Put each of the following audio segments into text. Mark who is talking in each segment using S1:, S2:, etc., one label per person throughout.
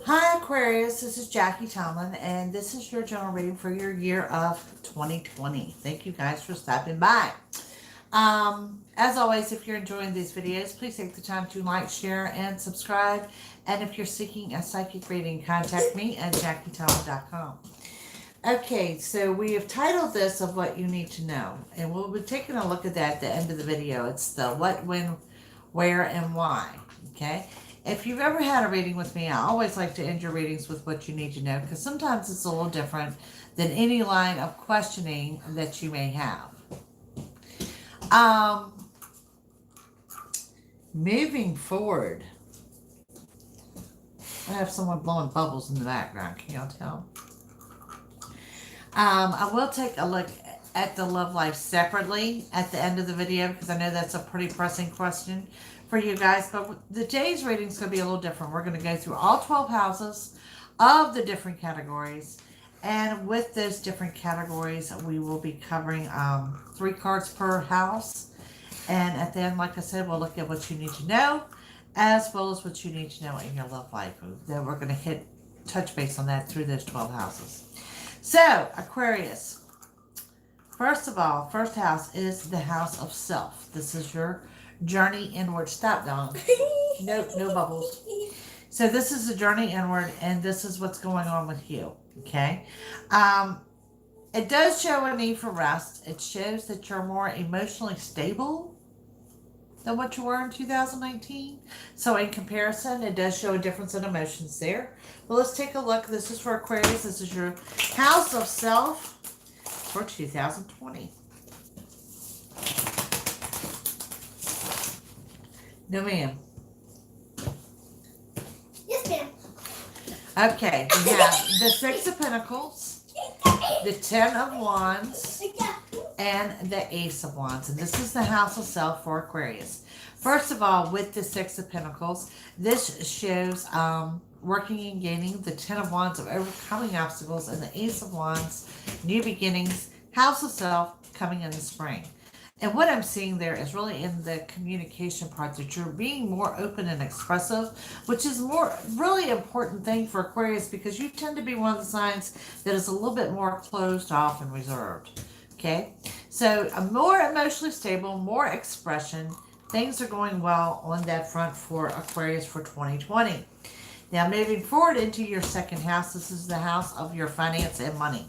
S1: Hi Aquarius, this is Jackie Tomlin, and this is your general reading for your year of 2020. Thank you guys for stopping by. As always, if you're enjoying these videos, please take the time to like, share, and subscribe. And if you're seeking a psychic reading, contact me at JackieTomlin.com. Okay, so we have titled this of what you need to know, and we'll be taking a look at that at the end of the video. It's the what, when, where, and why. Okay. If you've ever had a reading with me, I always like to end your readings with what you need to know, because sometimes it's a little different than any line of questioning that you may have. Moving forward, I have someone blowing bubbles in the background. Can y'all tell? I will take a look at the love life separately at the end of the video, because I know that's a pretty pressing question for you guys. But the day's reading is going to be a little different. We're going to go through all 12 houses of the different categories. And with those different categories, we will be covering 3 cards per house. And at the end, like I said, we'll look at what you need to know, as well as what you need to know in your love life. Then we're going to touch base on that through those 12 houses. So, Aquarius. First of all, first house is the house of self. This is your journey inward. Stop, Dawn. No bubbles. So this is the journey inward, and this is what's going on with you. Okay. It does show a need for rest. It shows that you're more emotionally stable than what you were in 2019. So in comparison, it does show a difference in emotions there. Well, let's take a look. This is for Aquarius. This is your house of self for 2020. No, ma'am.
S2: Yes, ma'am.
S1: Okay, we have the 6 of Pentacles, the 10 of Wands, and the Ace of Wands. And this is the house of self for Aquarius. First of all, with the 6 of Pentacles, this shows working and gaining, the 10 of Wands of overcoming obstacles, and the Ace of Wands, new beginnings, house of self coming in the spring. And what I'm seeing there is really in the communication part that you're being more open and expressive, which is really important thing for Aquarius, because you tend to be one of the signs that is a little bit more closed off and reserved. Okay, so a more emotionally stable, more expression. Things are going well on that front for Aquarius for 2020. Now, moving forward into your second house, this is the house of your finance and money.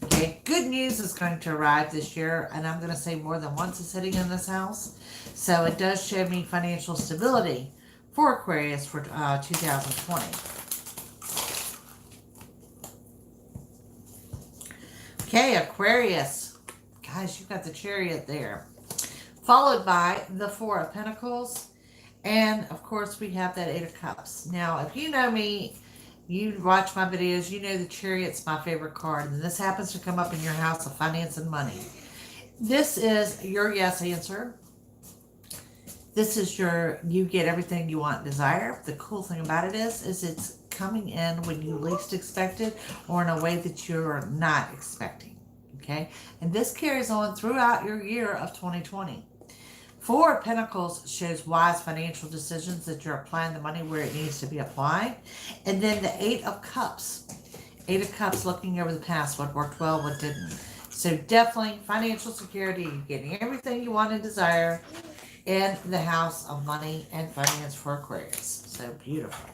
S1: Okay, good news is going to arrive this year, and I'm going to say more than once is sitting in this house. So it does show me financial stability for Aquarius for 2020. Okay, Aquarius. Guys, you've got the Chariot there. Followed by the 4 of Pentacles. And, of course, we have that 8 of Cups. Now, if you know me, you watch my videos, you know the Chariot's my favorite card. And this happens to come up in your house of finance and money. This is your yes answer. This is you get everything you want and desire. The cool thing about it is it's coming in when you least expect it, or in a way that you're not expecting. Okay? And this carries on throughout your year of 2020. 4 of Pentacles shows wise financial decisions, that you're applying the money where it needs to be applied. And then the 8 of Cups. 8 of Cups, looking over the past, what worked well, what didn't. So definitely financial security, you're getting everything you want and desire in the house of money and finance for Aquarius. So beautiful.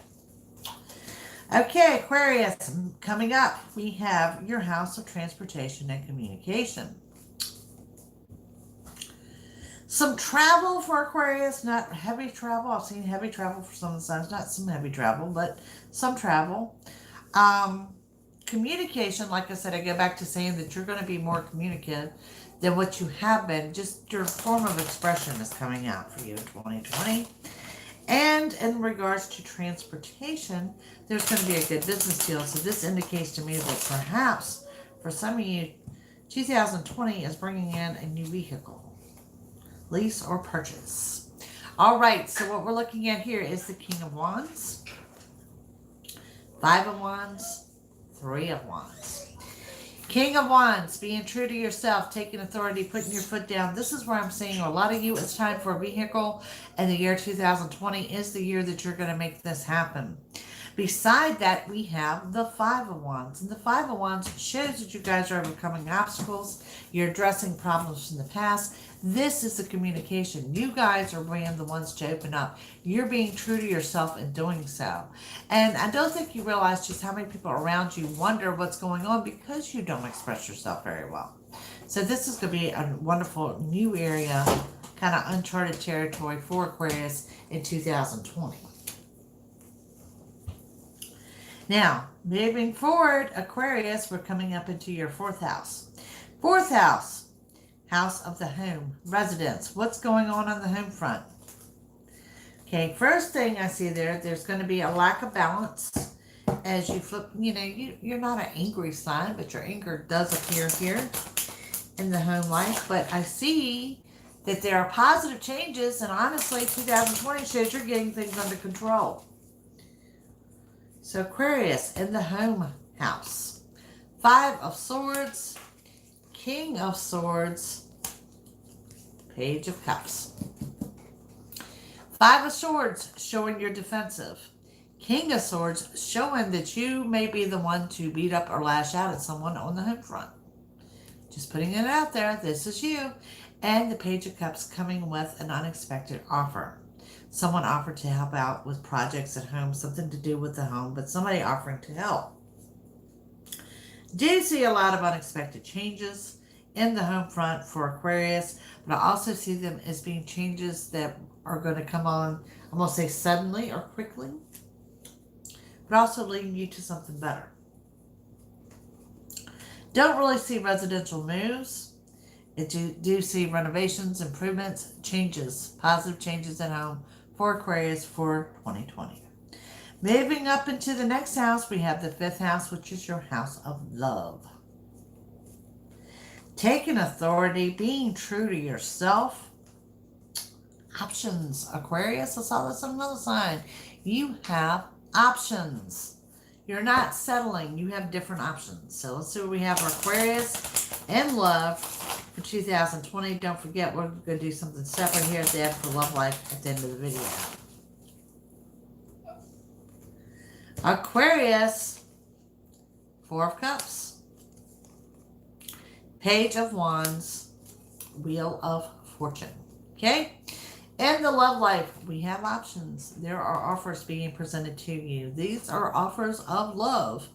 S1: Okay, Aquarius, coming up, we have your house of transportation and communication. Some travel for Aquarius, not heavy travel. I've seen heavy travel for some of the signs, not some heavy travel, but some travel. Communication, like I said, I go back to saying that you're going to be more communicative than what you have been. Just your form of expression is coming out for you in 2020. And in regards to transportation, there's going to be a good business deal. So this indicates to me that perhaps for some of you, 2020 is bringing in a new vehicle. Lease or purchase. All right, so what we're looking at here is the King of Wands, 5 of Wands, 3 of Wands. King of Wands, being true to yourself, taking authority, putting your foot down. This is where I'm saying a lot of you, it's time for a vehicle, and the year 2020 is the year that you're going to make this happen. Beside that, we have the Five of Wands. And the Five of Wands shows that you guys are overcoming obstacles. You're addressing problems from the past. This is the communication. You guys are being the ones to open up. You're being true to yourself in doing so. And I don't think you realize just how many people around you wonder what's going on because you don't express yourself very well. So this is going to be a wonderful new area, kind of uncharted territory for Aquarius in 2020. Now, moving forward, Aquarius, we're coming up into your fourth house. Fourth house, house of the home, residence. What's going on the home front? Okay, first thing I see there's going to be a lack of balance as you flip. You're not an angry sign, but your anger does appear here in the home life. But I see that there are positive changes, and honestly, 2020 shows you're getting things under control. So Aquarius in the home house. Five of Swords, King of Swords, Page of Cups. Five of Swords showing you're defensive. King of Swords showing that you may be the one to beat up or lash out at someone on the home front. Just putting it out there, this is you. And the Page of Cups coming with an unexpected offer. Someone offered to help out with projects at home, something to do with the home, but somebody offering to help. Do see a lot of unexpected changes in the home front for Aquarius, but I also see them as being changes that are going to come on, I'm going to say suddenly or quickly, but also leading you to something better. Don't really see residential moves. I do see renovations, improvements, changes, positive changes at home for Aquarius for 2020. Moving up into the next house, we have the fifth house, which is your house of love. Taking authority, being true to yourself. Options, Aquarius. I saw this on another sign. You have options. You're not settling. You have different options. So let's see what we have for Aquarius and love for 2020. Don't forget, we're going to do something separate here at the end for love life at the end of the video. Aquarius, Four of Cups, Page of Wands, Wheel of Fortune. Okay? In the love life, we have options. There are offers being presented to you. These are offers of love.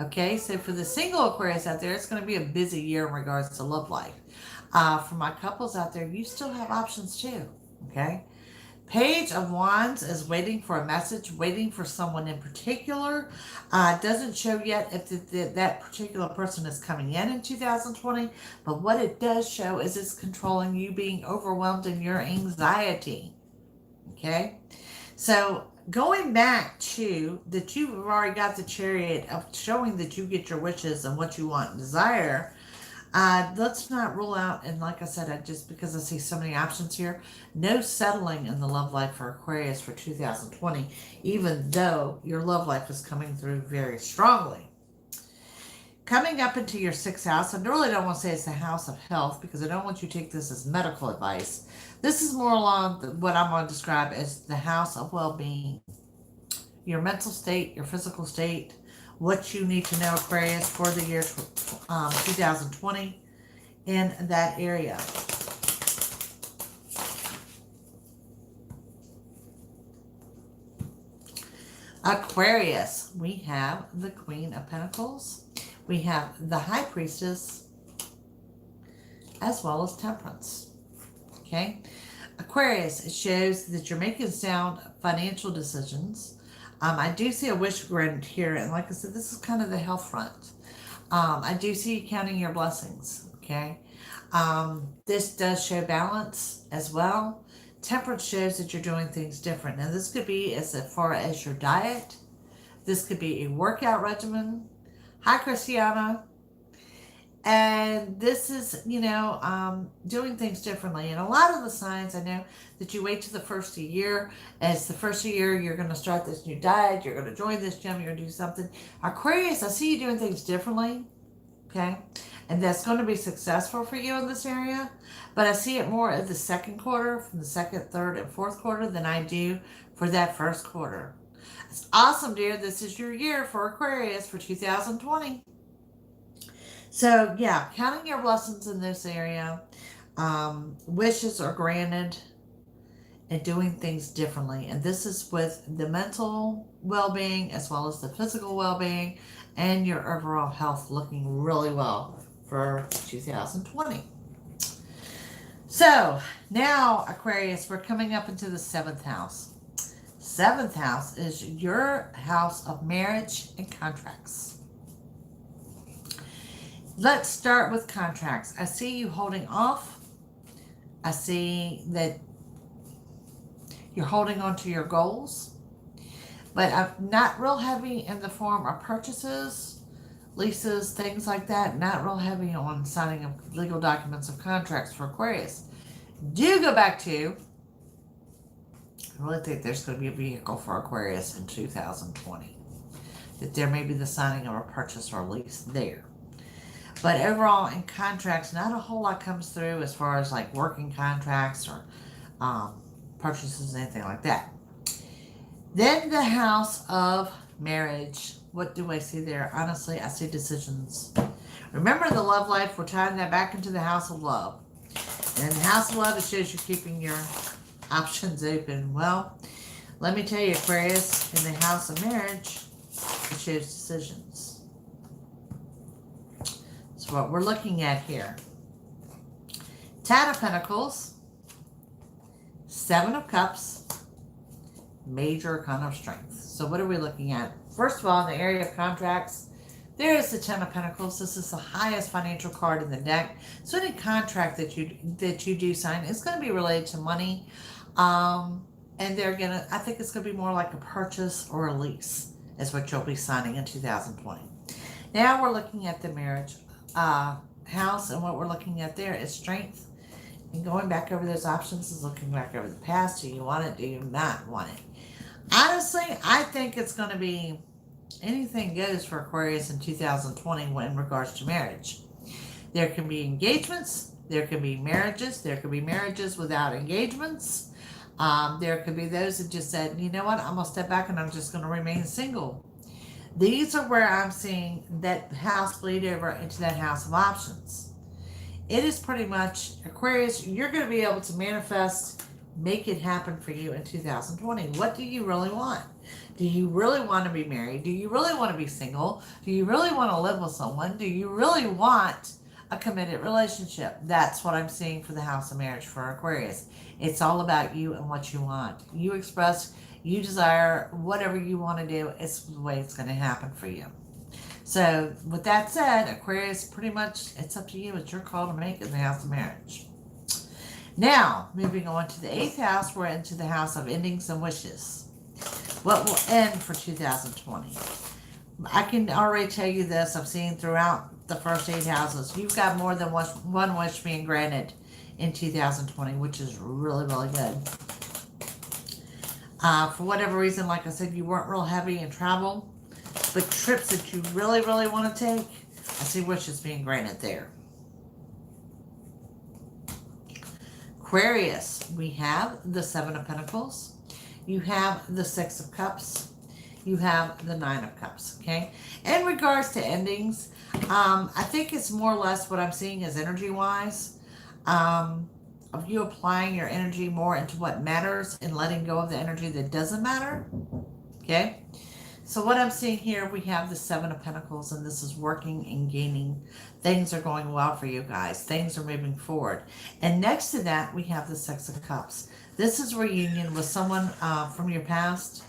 S1: Okay, so for the single Aquarius out there, it's going to be a busy year in regards to love life. For my couples out there, you still have options too. Okay, Page of Wands is waiting for a message, waiting for someone in particular. Doesn't show yet if that particular person is coming in 2020, but what it does show is it's controlling you being overwhelmed in your anxiety. Okay, so going back to that, you've already got the Chariot of showing that you get your wishes and what you want and desire. Let's not rule out, and like I said, just because I see so many options here, no settling in the love life for Aquarius for 2020, even though your love life is coming through very strongly. Coming up into your sixth house, I really don't want to say it's the house of health because I don't want you to take this as medical advice. This is more along what I'm going to describe as the house of well-being. Your mental state, your physical state, what you need to know, Aquarius, for the year 2020 in that area. Aquarius, we have the Queen of Pentacles. We have the High Priestess, as well as Temperance. Okay? Aquarius, it shows that you're making sound financial decisions. I do see a wish granted here, and like I said, this is kind of the health front. I do see you counting your blessings, okay? This does show balance as well. Temperance shows that you're doing things different. Now, this could be as far as your diet. This could be a workout regimen. Hi, Christiana. And this is, doing things differently. And a lot of the signs, I know that you wait to the first of the year. As the first of the year, you're going to start this new diet. You're going to join this gym. You're going to do something. Aquarius, I see you doing things differently. Okay. And that's going to be successful for you in this area. But I see it more at the second quarter, from the second, third, and fourth quarter than I do for that first quarter. It's awesome, dear. This is your year for Aquarius for 2020. So, yeah, counting your blessings in this area. Wishes are granted and doing things differently. And this is with the mental well being as well as the physical well being and your overall health looking really well for 2020. So now, Aquarius, we're coming up into the seventh house. Seventh house is your house of marriage and contracts. Let's start with contracts. I see you holding off. I see that you're holding on to your goals, but I'm not real heavy in the form of purchases, leases, things like that. Not real heavy on signing of legal documents of contracts for Aquarius. Do go back to, I really think there's going to be a vehicle for Aquarius in 2020. That there may be the signing of a purchase or a lease there. But overall, in contracts, not a whole lot comes through as far as like working contracts or purchases, anything like that. Then the house of marriage. What do I see there? Honestly, I see decisions. Remember the love life, we're tying that back into the house of love. And in the house of love, it shows you keeping your options open. Well, let me tell you, Aquarius, in the house of marriage, it shows decisions. That's what we're looking at here. Ten of Pentacles, Seven of Cups, Major Arcana of Strength. So what are we looking at? First of all, in the area of contracts, there is the Ten of Pentacles. This is the highest financial card in the deck. So any contract that you do sign is going to be related to money. And I think it's going to be more like a purchase or a lease is what you'll be signing in 2020. Now we're looking at the marriage house, and what we're looking at there is strength. And going back over those options is looking back over the past. Do you want it? Do you not want it? Honestly, I think it's going to be anything goes for Aquarius in 2020 in regards to marriage. There can be engagements. There can be marriages. There could be marriages without engagements. There could be those that just said, you know what, I'm going to step back and I'm just going to remain single. These are where I'm seeing that house bleed over into that house of options. It is pretty much, Aquarius, you're going to be able to manifest, make it happen for you in 2020. What do you really want? Do you really want to be married? Do you really want to be single? Do you really want to live with someone? Do you really want a committed relationship? That's what I'm seeing for the house of marriage for Aquarius. It's all about you and what you want. You express, you desire, whatever you want to do, it's the way it's going to happen for you. So with that said, Aquarius, pretty much it's up to you. It's your call to make in the house of marriage. Now, moving on to the 8th house, we're into the house of endings and wishes. What will end for 2020? I can already tell you this. I've seen throughout the first 8 houses, you've got more than one wish being granted in 2020, which is really, really good. For whatever reason, like I said, you weren't real heavy in travel, but trips that you really, really want to take, I see wishes being granted there. Aquarius, we have the 7 of Pentacles. You have the 6 of Cups. You have the 9 of Cups, okay? In regards to endings, I think it's more or less what I'm seeing is energy-wise. Of you applying your energy more into what matters and letting go of the energy that doesn't matter, okay? So what I'm seeing here, we have the 7 of Pentacles, and this is working and gaining. Things are going well for you guys. Things are moving forward. And next to that, we have the 6 of Cups. This is reunion with someone from your past.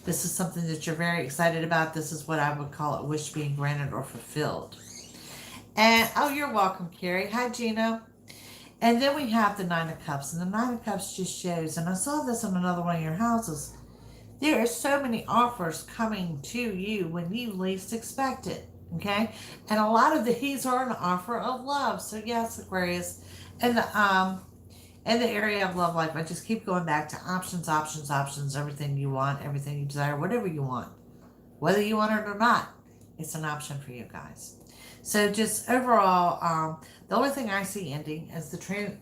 S1: This is something that you're very excited about. This is what I would call a wish being granted or fulfilled. And, oh, you're welcome, Carrie. Hi, Gina. And then we have the 9 of Cups. And the 9 of Cups just shows, and I saw this in another one of your houses, there are so many offers coming to you when you least expect it, okay? And a lot of these are an offer of love. So yes, Aquarius, and the area of love life, I just keep going back to options, options, options, everything you want, everything you desire, whatever you want. Whether you want it or not, it's an option for you guys. So just overall, the only thing I see ending is the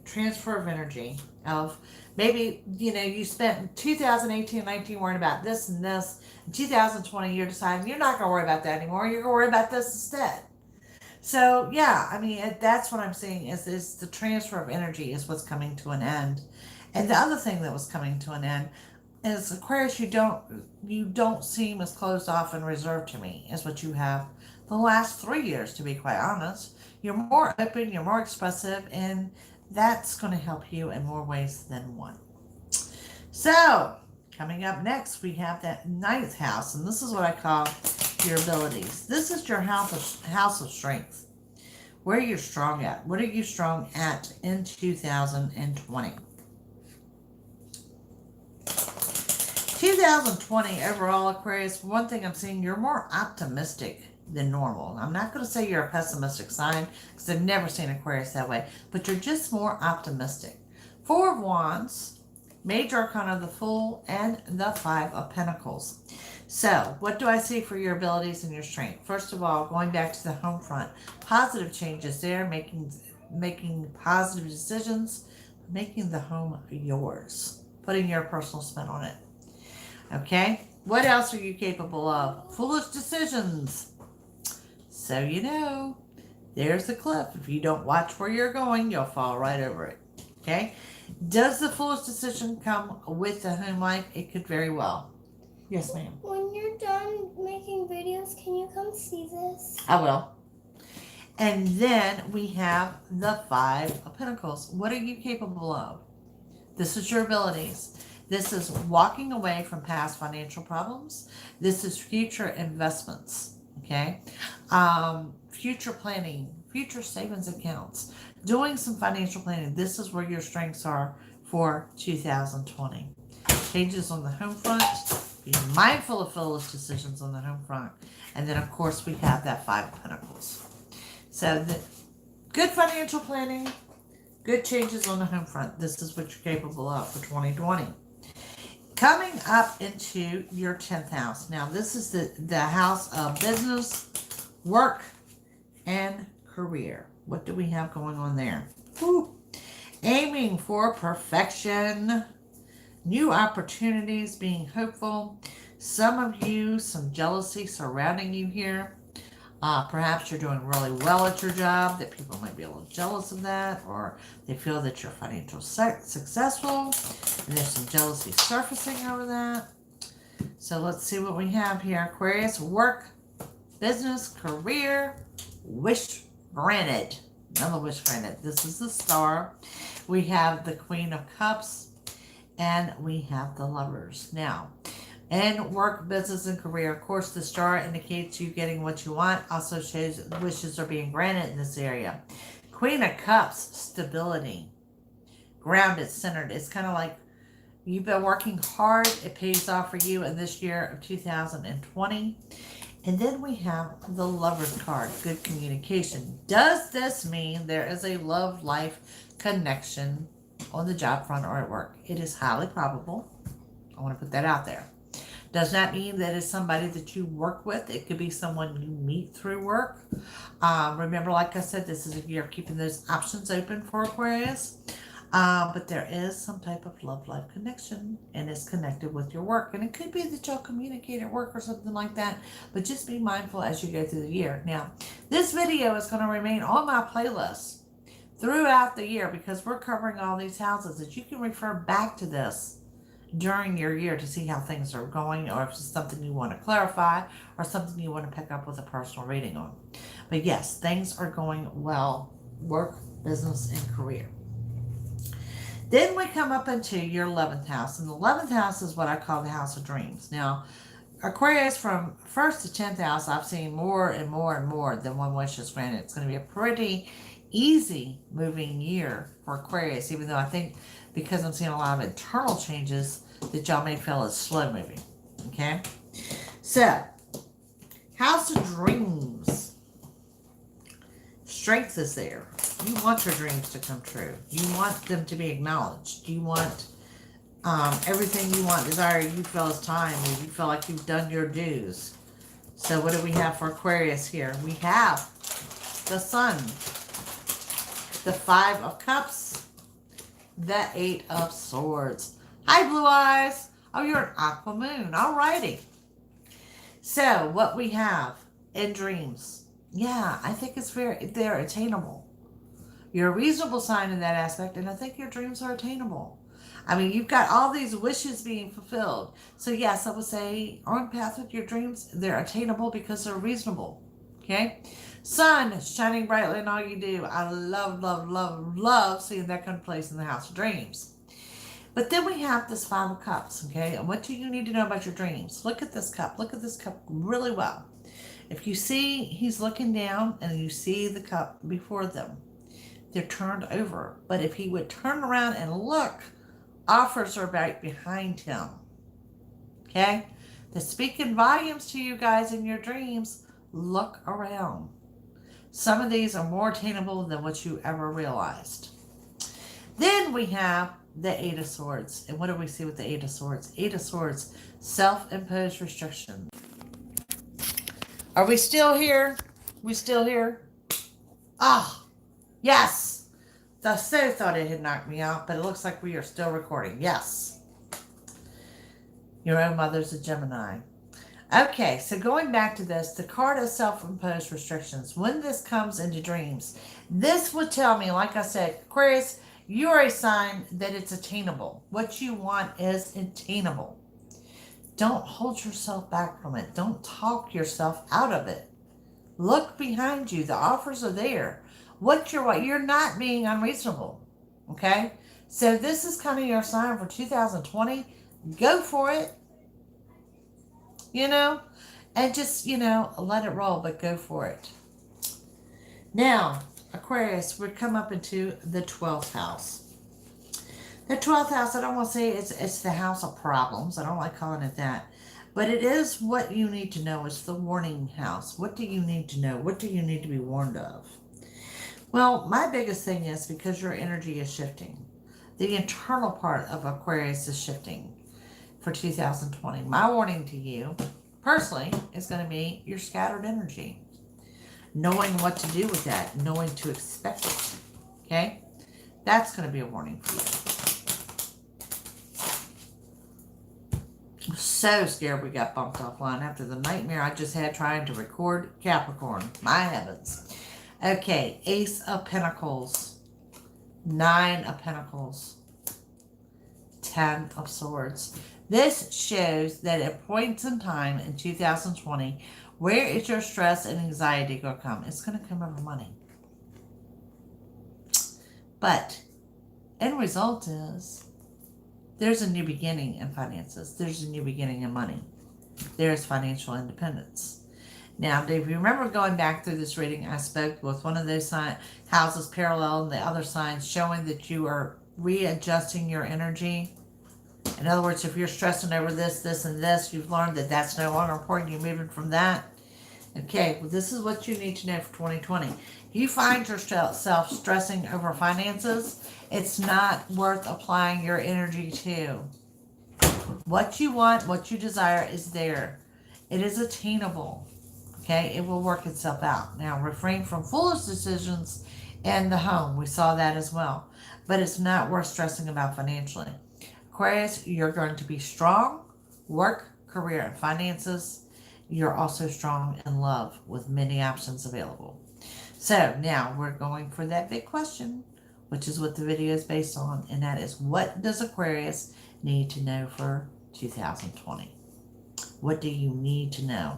S1: transfer of energy of maybe, you spent 2018-19 worrying about this and this. In 2020, you're deciding you're not going to worry about that anymore. You're going to worry about this instead. So yeah, I mean, that's what I'm saying is the transfer of energy is what's coming to an end. And the other thing that was coming to an end is Aquarius, you don't seem as closed off and reserved to me as what you have the last 3 years, to be quite honest. You're more open, you're more expressive, and that's going to help you in more ways than one. So, coming up next, we have that ninth house, and this is what I call your abilities. This is your house of strength. Where you're strong at. What are you strong at in 2020? 2020 overall, Aquarius, one thing I'm seeing, you're more optimistic than normal. I'm not going to say you're a pessimistic sign because I've never seen Aquarius that way, but you're just more optimistic. Four of Wands, Major Arcana, the Fool, and the Five of Pentacles. So, what do I see for your abilities and your strength? First of all, going back to the home front, positive changes there, making positive decisions, making the home yours, putting your personal spin on it. Okay, what else are you capable of? Foolish decisions. So there's the cliff. If you don't watch where you're going, you'll fall right over it. Okay, does the foolish decision come with the home life? It could very well. Yes, ma'am.
S2: When you're done making videos, can you come see this?
S1: I will. And then we have the Five of Pentacles. What are you capable of? This is your abilities. This is walking away from past financial problems. This is future investments, okay? Future planning, future savings accounts, doing some financial planning. This is where your strengths are for 2020. Changes on the home front. Be mindful of foolish decisions on the home front. And then, of course, we have that Five of Pentacles. So, good financial planning, good changes on the home front. This is what you're capable of for 2020. Coming up into your 10th house. Now, this is the house of business, work, and career. What do we have going on there? Woo. Aiming for perfection. New opportunities, being hopeful. Some of you, some jealousy surrounding you here. Perhaps you're doing really well at your job, that people might be a little jealous of that, or they feel that you're financially successful, and there's some jealousy surfacing over that. So let's see what we have here. Aquarius, work, business, career, wish granted. Another wish granted. This is the Star. We have the Queen of Cups, and we have the Lovers. Now, in work, business, and career, of course, the Star indicates you getting what you want. Also shows wishes are being granted in this area. Queen of Cups, stability. Grounded, centered. It's kind of like you've been working hard. It pays off for you in this year of 2020. And then we have the Lover's card, good communication. Does this mean there is a love life connection on the job front or at work? It is highly probable. I want to put that out there. Does not mean that it's somebody that you work with. It could be someone you meet through work. Remember, like I said, this is a year of keeping those options open for Aquarius. But there is some type of love life connection, and it's connected with your work. And it could be that y'all communicate at work or something like that. But just be mindful as you go through the year. Now, this video is going to remain on my playlist throughout the year because we're covering all these houses that you can refer back to this during your year to see how things are going, or if it's something you want to clarify or something you want to pick up with a personal reading on. But yes, things are going well, work, business, and career. Then we come up into your 11th house, and the 11th house is what I call the house of dreams. Now, Aquarius, from 1st to 10th house, I've seen more and more and more than one wish is granted. It's going to be a pretty easy moving year for Aquarius, even though I think because I'm seeing a lot of internal changes that y'all may feel is slow moving. Okay? So, house of dreams. Strength is there. You want your dreams to come true. You want them to be acknowledged. You want everything you want, desire, you feel is time. You feel like you've done your dues. So what do we have for Aquarius here? We have the Sun, the Five of Cups, the Eight of Swords. Hi, Blue Eyes. Oh, you're an Aqua Moon. Alrighty. So, what we have in dreams. Yeah, I think they're attainable. You're a reasonable sign in that aspect, and I think your dreams are attainable. I mean, you've got all these wishes being fulfilled. So, yes, I would say on path with your dreams, they're attainable because they're reasonable. Okay? Sun shining brightly in all you do. I love, love, love, love seeing that kind of place in the house of dreams. But then we have this Five of Cups, okay? And what do you need to know about your dreams? Look at this cup. Look at this cup really well. If you see he's looking down and you see the cup before them, they're turned over. But if he would turn around and look, offers are right behind him. Okay? They're speaking volumes to you guys in your dreams. Look around. Some of these are more attainable than what you ever realized. Then we have the Eight of Swords. And what do we see with the Eight of Swords? Eight of Swords, self-imposed restrictions. Are we still here? We still here? Ah, yes. I so thought it had knocked me out, but it looks like we are still recording. Yes. Your own mother's a Gemini. Okay, so going back to this, the card of self-imposed restrictions. When this comes into dreams, this would tell me, like I said, Aquarius, you're a sign that it's attainable. What you want is attainable. Don't hold yourself back from it. Don't talk yourself out of it. Look behind you. The offers are there. You're not being unreasonable. Okay? So this is kind of your sign for 2020. Go for it. And just, let it roll, but go for it. Now, Aquarius, we come up into the 12th house. The 12th house, I don't want to say it's the house of problems. I don't like calling it that. But it is what you need to know. It's the warning house. What do you need to know? What do you need to be warned of? Well, my biggest thing is because your energy is shifting. The internal part of Aquarius is shifting for 2020. My warning to you, personally, is going to be your scattered energy. Knowing what to do with that, knowing to expect it. Okay? That's going to be a warning for you. I'm so scared we got bumped offline after the nightmare I just had trying to record Capricorn. My heavens. Okay, Ace of Pentacles. 9 of Pentacles. 10 of Swords. This shows that at points in time in 2020, where is your stress and anxiety going to come? It's going to come over money. But end result is there's a new beginning in finances. There's a new beginning in money. There's financial independence. Now, if you remember going back through this reading, I spoke with one of those houses parallel and the other signs showing that you are readjusting your energy. In other words, if you're stressing over this, this, and this, you've learned that that's no longer important. You're moving from that. Okay, well, this is what you need to know for 2020. If you find yourself stressing over finances, it's not worth applying your energy to. What you want, what you desire is there. It is attainable. Okay, it will work itself out. Now, refrain from foolish decisions in the home. We saw that as well. But it's not worth stressing about financially. Aquarius, you're going to be strong. Work, career, and finances. You're also strong in love with many options available. So now we're going for that big question, which is what the video is based on. And that is, what does Aquarius need to know for 2020? What do you need to know?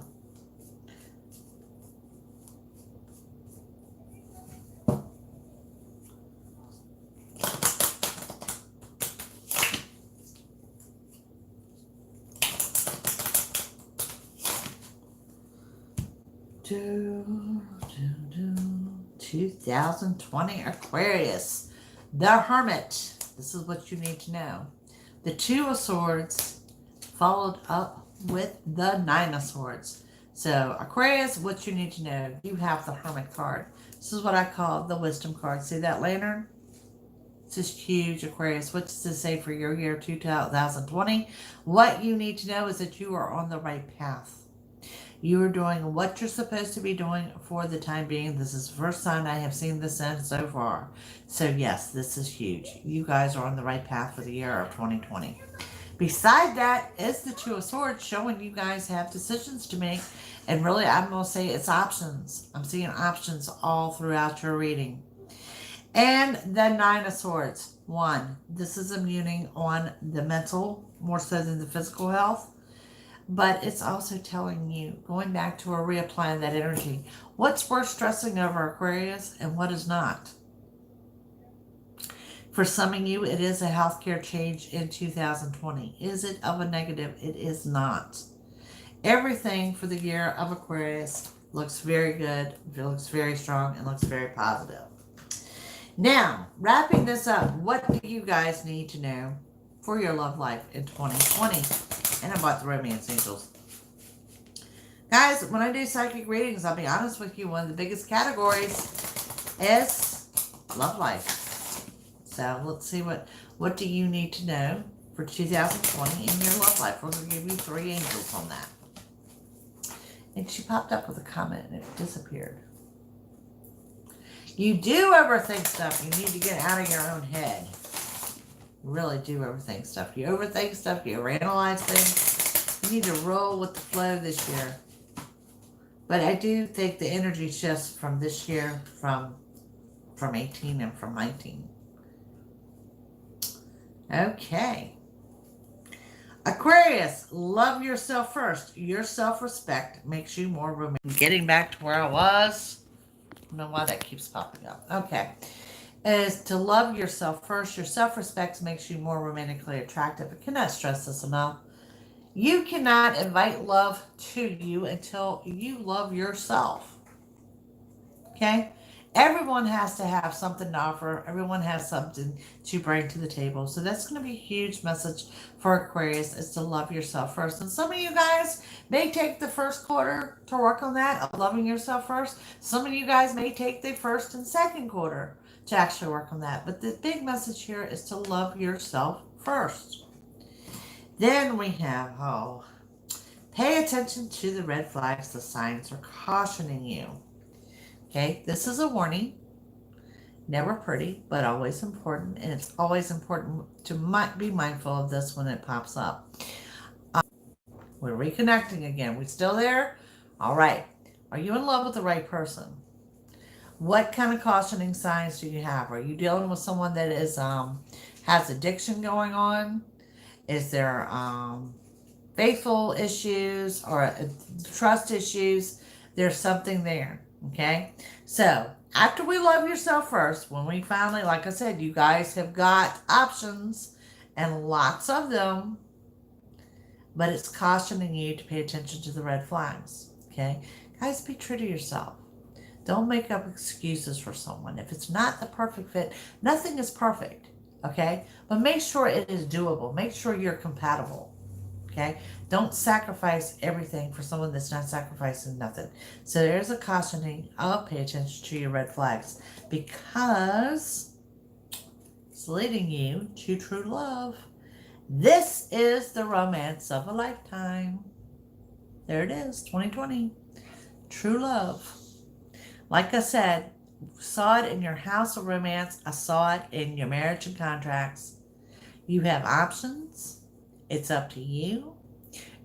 S1: Do, 2020 Aquarius, the Hermit. This is what you need to know. The 2 of Swords followed up with the 9 of Swords. So Aquarius, what you need to know, you have the Hermit card. This is what I call the Wisdom card. See that lantern? It's just huge, Aquarius. What does this say for your year 2020? What you need to know is that you are on the right path. You are doing what you're supposed to be doing for the time being. This is the first sign I have seen this in so far. So yes, this is huge. You guys are on the right path for the year of 2020. Beside that is the Two of Swords, showing you guys have decisions to make. And really, I'm going to say it's options. I'm seeing options all throughout your reading. And the Nine of Swords. One, this is immuning on the mental more so than the physical health. But it's also telling you, going back to reapplying that energy, what's worth stressing over, Aquarius, and what is not. For some of you, it is a healthcare change in 2020. Is it of a negative? It is not. Everything for the year of Aquarius looks very good, looks very strong, and looks very positive. Now, wrapping this up, what do you guys need to know for your love life in 2020? And about the romance angels. Guys, when I do psychic readings, I'll be honest with you, one of the biggest categories is love life. So let's see what do you need to know for 2020 in your love life. We're going to give you 3 angels on that. And she popped up with a comment and it disappeared. You do overthink stuff. You need to get out of your own head. You really do overthink stuff. You overthink stuff. You overanalyze things. You need to roll with the flow this year. But I do think the energy shifts from this year, from 18 and from 19. Okay. Aquarius, love yourself first. Your self-respect makes you more romantic. Getting back to where I was. I don't know why that keeps popping up. Okay. Is to love yourself first. Your self-respect makes you more romantically attractive. I cannot stress this enough. You cannot invite love to you until you love yourself. Okay? Everyone has to have something to offer. Everyone has something to bring to the table. So that's going to be a huge message for Aquarius, is to love yourself first. And some of you guys may take the first quarter to work on that, of loving yourself first. Some of you guys may take the first and second quarter to actually work on that. But the big message here is to love yourself first. Then we have, pay attention to the red flags. The signs are cautioning you. Okay, this is a warning. Never pretty, but always important. And it's always important to be mindful of this when it pops up. We're reconnecting again. We still there? All right. Are you in love with the right person? What kind of cautioning signs do you have? Are you dealing with someone that is has addiction going on? Is there faithful issues or trust issues? There's something there. Okay, so after we love yourself first, when we finally, like I said, you guys have got options and lots of them, but it's cautioning you to pay attention to the red flags. Okay, guys, be true to yourself. Don't make up excuses for someone. If it's not the perfect fit, nothing is perfect. Okay, but make sure it is doable. Make sure you're compatible. Okay, don't sacrifice everything for someone that's not sacrificing nothing. So there's a cautioning of pay attention to your red flags, because it's leading you to true love. This is the romance of a lifetime. There it is, 2020. True love. Like I said, saw it in your house of romance. I saw it in your marriage and contracts. You have options. It's up to you.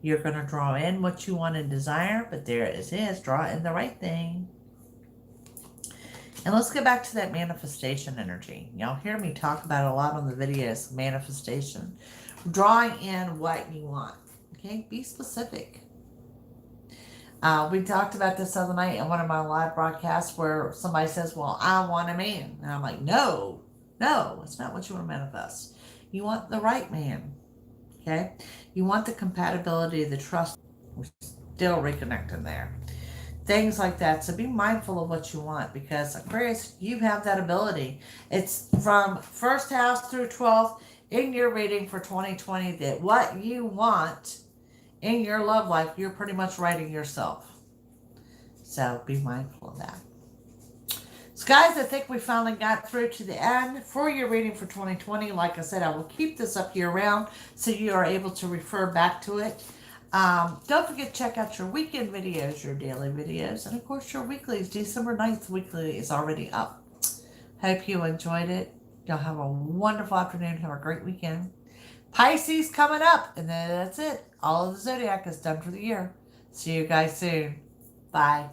S1: You're going to draw in what you want and desire, but there it is. Draw in the right thing. And let's get back to that manifestation energy. Y'all hear me talk about it a lot on the videos, manifestation. Drawing in what you want. Okay, be specific. We talked about this other night in one of my live broadcasts where somebody says, well, I want a man. And I'm like, no, it's not what you want to manifest. You want the right man. Okay, you want the compatibility, the trust. We're still reconnecting there. Things like that. So be mindful of what you want, because Aquarius, you have that ability. It's from first house through 12th in your reading for 2020 that what you want in your love life, you're pretty much writing yourself. So be mindful of that. So guys, I think we finally got through to the end for your reading for 2020. Like I said, I will keep this up year round so you are able to refer back to it. Don't forget to check out your weekend videos, your daily videos, and of course your weeklies. December 9th weekly is already up. Hope you enjoyed it. Y'all have a wonderful afternoon. Have a great weekend. Pisces coming up, and then that's it. All of the zodiac is done for the year. See you guys soon. Bye.